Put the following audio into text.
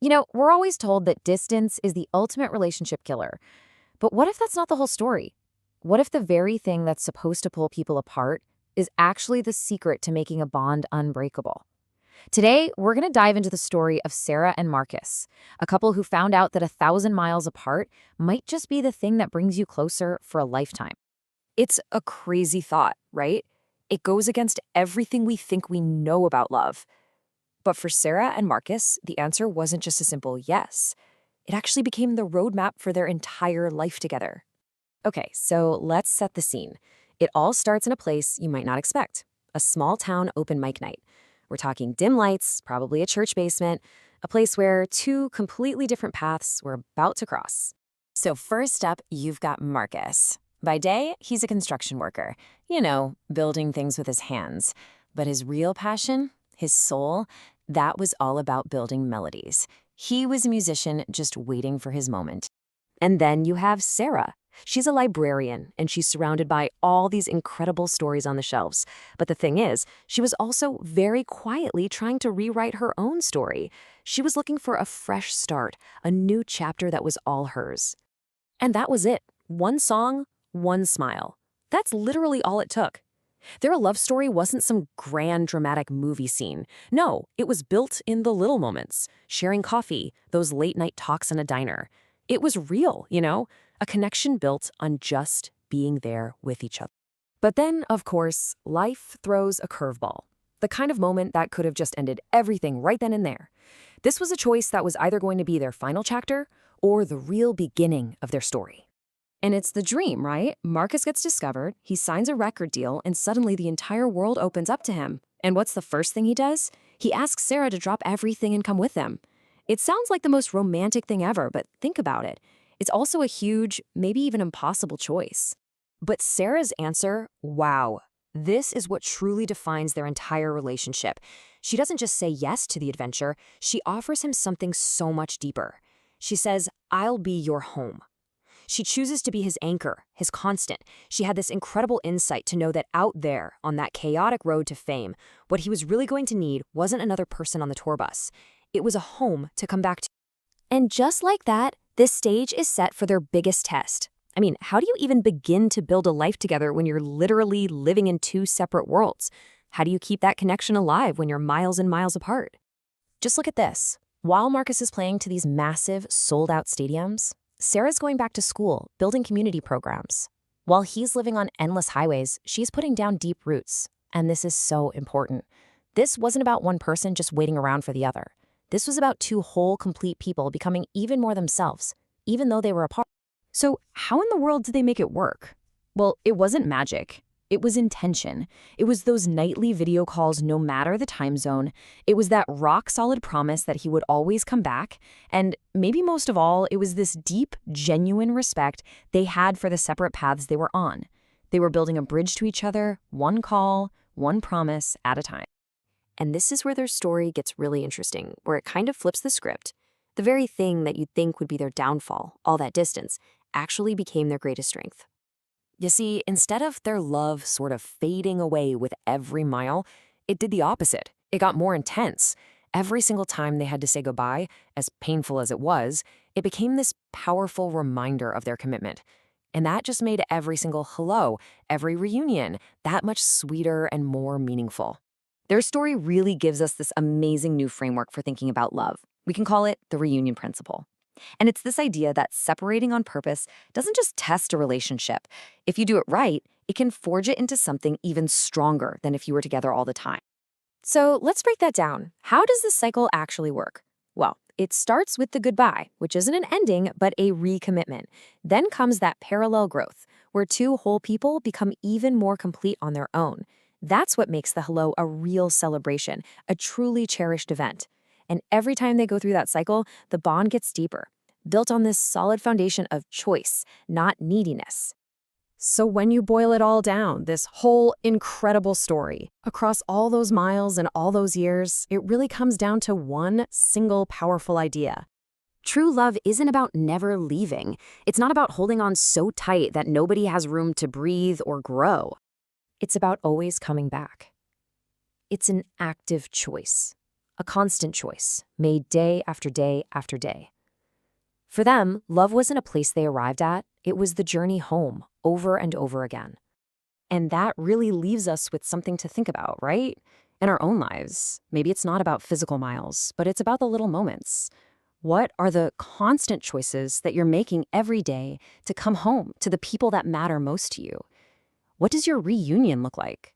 We're always told that distance is the ultimate relationship killer. But what if that's not the whole story? What if the very thing that's supposed to pull people apart is actually the secret to making a bond unbreakable? Today, we're going to dive into the story of Sarah and Marcus, a couple who found out that 1,000 miles apart might just be the thing that brings you closer for a lifetime. It's a crazy thought, right? It goes against everything we think we know about love. But for Sarah and Marcus, the answer wasn't just a simple yes. It actually became the roadmap for their entire life together. Okay, so let's set the scene. It all starts in a place you might not expect, a small town open mic night. We're talking dim lights, probably a church basement, a place where two completely different paths were about to cross. So first up, you've got Marcus. By day, he's a construction worker, building things with his hands. But his real passion, his soul, that was all about building melodies. He was a musician just waiting for his moment. And then you have Sarah. She's a librarian, and she's surrounded by all these incredible stories on the shelves. But the thing is, she was also very quietly trying to rewrite her own story. She was looking for a fresh start, a new chapter that was all hers. And that was it. One song, one smile. That's literally all it took. Their love story wasn't some grand dramatic movie scene. No, it was built in the little moments. Sharing coffee, those late night talks in a diner. It was real, a connection built on just being there with each other. But then, of course, life throws a curveball. The kind of moment that could have just ended everything right then and there. This was a choice that was either going to be their final chapter or the real beginning of their story. And it's the dream, right? Marcus gets discovered, he signs a record deal, and suddenly the entire world opens up to him. And what's the first thing he does? He asks Sarah to drop everything and come with him. It sounds like the most romantic thing ever, but think about it. It's also a huge, maybe even impossible choice. But Sarah's answer, wow, this is what truly defines their entire relationship. She doesn't just say yes to the adventure, she offers him something so much deeper. She says, I'll be your home. She chooses to be his anchor, his constant. She had this incredible insight to know that out there, on that chaotic road to fame, what he was really going to need wasn't another person on the tour bus. It was a home to come back to. And just like that, this stage is set for their biggest test. I mean, how do you even begin to build a life together when you're literally living in two separate worlds? How do you keep that connection alive when you're miles and miles apart? Just look at this. While Marcus is playing to these massive, sold-out stadiums, Sarah's going back to school, building community programs. While he's living on endless highways, she's putting down deep roots. And this is so important. This wasn't about one person just waiting around for the other. This was about two whole, complete people becoming even more themselves, even though they were apart. So how in the world did they make it work? Well, it wasn't magic. It was intention. It was those nightly video calls no matter the time zone. It was that rock-solid promise that he would always come back. And maybe most of all, it was this deep, genuine respect they had for the separate paths they were on. They were building a bridge to each other, one call, one promise at a time. And this is where their story gets really interesting, where it kind of flips the script. The very thing that you'd think would be their downfall, all that distance, actually became their greatest strength. You see, instead of their love sort of fading away with every mile, it did the opposite. It got more intense. Every single time they had to say goodbye, as painful as it was, it became this powerful reminder of their commitment. And that just made every single hello, every reunion, that much sweeter and more meaningful. Their story really gives us this amazing new framework for thinking about love. We can call it the reunion principle. And it's this idea that separating on purpose doesn't just test a relationship. If you do it right, it can forge it into something even stronger than if you were together all the time. So let's break that down. How does this cycle actually work? Well, it starts with the goodbye, which isn't an ending, but a recommitment. Then comes that parallel growth, where two whole people become even more complete on their own. That's what makes the hello a real celebration, a truly cherished event. And every time they go through that cycle, the bond gets deeper, built on this solid foundation of choice, not neediness. So when you boil it all down, this whole incredible story, across all those miles and all those years, it really comes down to one single powerful idea. True love isn't about never leaving. It's not about holding on so tight that nobody has room to breathe or grow. It's about always coming back. It's an active choice. a constant choice, made day after day after day. For them, love wasn't a place they arrived at, it was the journey home, over and over again. And that really leaves us with something to think about, right? In our own lives. Maybe it's not about physical miles, but it's about the little moments. What are the constant choices that you're making every day to come home to the people that matter most to you? What does your reunion look like?